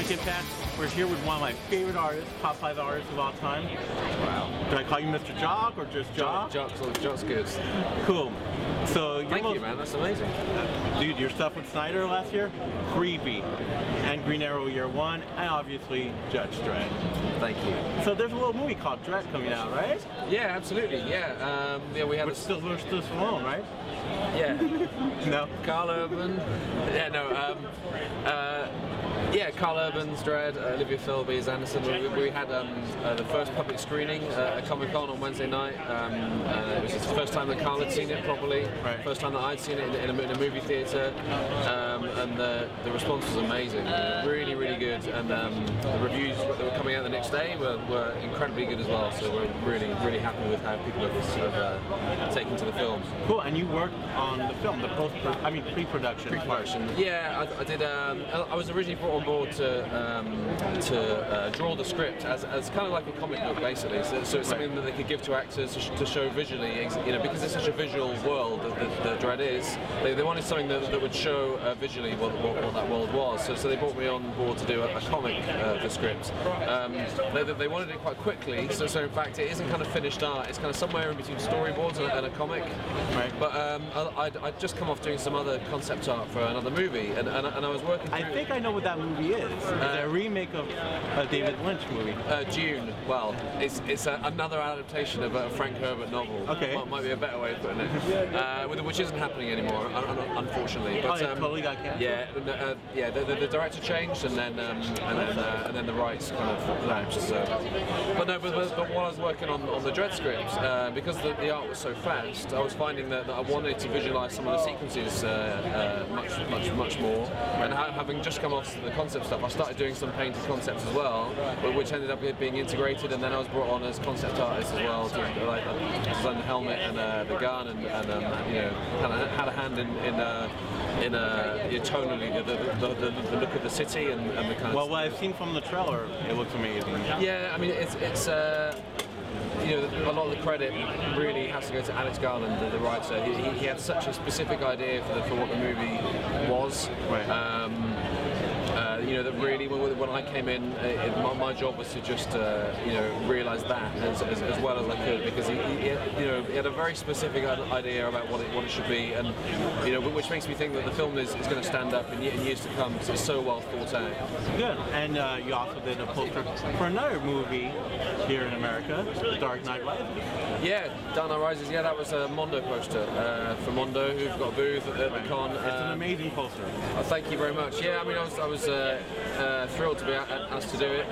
Kid Fan. We're here with one of my favorite artists, top 5 artists of all time. Wow. Did I call you Mr. Jock or just Jock? Jock's good. Cool. So Thank you, man. That's amazing. Dude, your stuff with Snyder last year, creepy. And Green Arrow Year One, and obviously Judge Dredd. Thank you. So there's a little movie called Dredd coming out, right? Yeah, absolutely. Yeah. We had But still Stallone, right? Yeah. No. Carl Urban. Yeah. No. Yeah, Carl Urban's Dredd, Olivia Philby's Anderson. We had the first public screening at Comic-Con on Wednesday night. It was the first time that Carl had seen it properly, right. First time that I'd seen it in a movie theatre, and the response was amazing, really, really good, and the reviews that were coming out the next day were incredibly good as well, so we're really, really happy with how people have taken to the film. Cool, and you worked on the film, pre-production. Pre-production, yeah, I did. I was originally brought on board to draw the script as kind of like a comic book, basically. So it's something that they could give to actors to show visually, because it's such a visual world that Dredd is. They wanted something that would show visually what that world was. So they brought me on board to do a comic of the script. They wanted it quite quickly. So in fact, it isn't kind of finished art. It's kind of somewhere in between storyboards and a comic. Right. But I'd just come off doing some other concept art for another movie, and I was working through... I think I know what that movie is. It's a remake of a David Lynch movie. Dune. Well, it's another adaptation of a Frank Herbert novel. Okay. Might be a better way of putting it. Which isn't happening anymore, unfortunately. But, it totally got canceled? Yeah. The director changed, and then the rights kind of lapsed. So. But while I was working on the Dredd script, because the art was so fast, I was finding that I wanted to visualise some of the sequences much more. And having just come off the concept stuff, I started doing some painted concepts as well, which ended up being integrated, and then I was brought on as concept artist as well to design the helmet and the gun, and had a hand in tonally the look of the city and the kind of. Well, what I've seen from the trailer, it looks amazing. Yeah, I mean it's a lot of the credit really has to go to Alex Garland, the writer. He had such a specific idea for what the movie was. Right. That really, when I came in, my job was to just, realise that as well as I could, because he had a very specific idea about what it should be, and which makes me think that the film is going to stand up in years to come, because it's so well thought out. Good, and you also did a poster for another movie here in America, The Dark Knight Rises. Yeah, Dark Knight Rises. Yeah, that was a Mondo poster for Mondo, who've got a booth at the con. It's an amazing poster. Thank you very much. Yeah, I mean, I was thrilled to be asked to do it.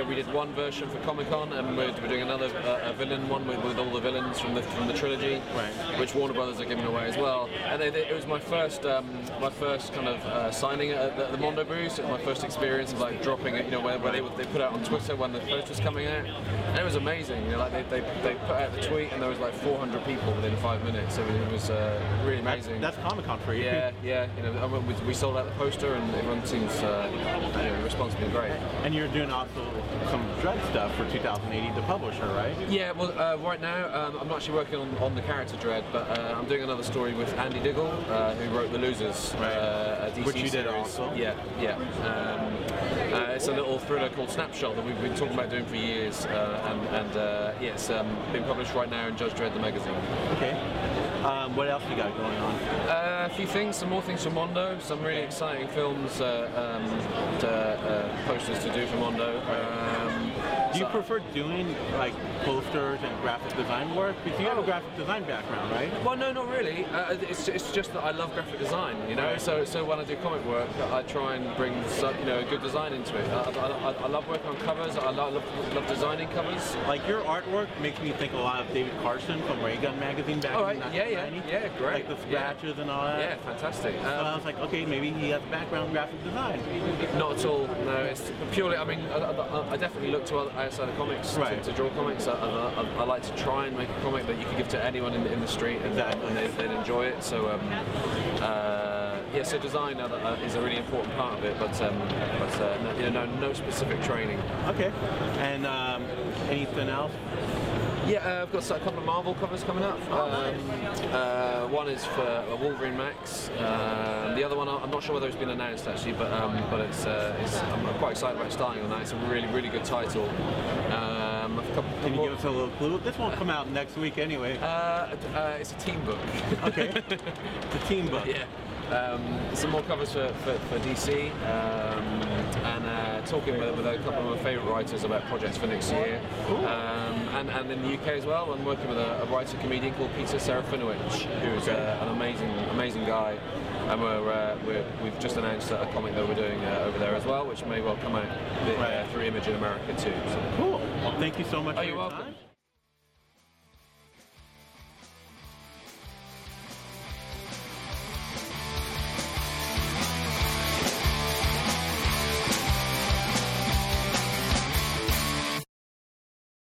We did one version for Comic-Con, and we're doing another villain one with all the villains from the trilogy, right, which Warner Brothers are giving away as well. And it was my first kind of signing at the Mondo booth. It was my first experience of dropping it. Where they put out on Twitter when the poster was coming out, and it was amazing. They put out the tweet, and there was 400 people within 5 minutes. So it was really amazing. That's Comic-Con for you. Yeah. We sold out the poster, and everyone seems. The response has been great. And you're doing also some Dredd stuff for 2080, the publisher, right? Yeah, well, right now I'm not actually working on the character Dredd, but I'm doing another story with Andy Diggle, who wrote The Losers, a DC which you series. did also. Yeah. It's a little thriller called Snapshot that we've been talking about doing for years, it's being published right now in Judge Dredd the magazine. Okay. What else you got going on? A few things, some more things for Mondo, some really exciting films, posters to do for Mondo. Do you prefer doing posters and graphic design work? Because you have a graphic design background, right? Well, no, not really. It's just that I love graphic design, Right. So when I do comic work, I try and bring good design into it. I love working on covers. I love designing covers. Your artwork makes me think a lot of David Carson from Ray Gun magazine back in 1990. Yeah, great. The scratches and all that. Yeah, fantastic. So I was like, okay, maybe he has a background in graphic design. Not at all. No, it's purely. I mean, I definitely look to outside of comics to draw comics. I like to try and make a comic that you can give to anyone in the street, and they'd enjoy it. So so design is a really important part of it, but no specific training. Okay. And anything else? Yeah, I've got a couple of Marvel covers coming up. One is for Wolverine Max. The other one, I'm not sure whether it's been announced actually, but I'm quite excited about starting on that. It's a really, really good title. Can you give us a little clue? This won't come out next week anyway. It's a team book. Okay. It's a team book. Yeah. Some more covers for DC, and talking with a couple of my favourite writers about projects for next year. And in the UK as well, I'm working with a writer-comedian called Peter Serafinowicz, who's an amazing guy. And we've just announced a comic that we're doing over there as well, which may well come out through Image in America too. So. Cool. Well, thank you so much for you're your welcome. time.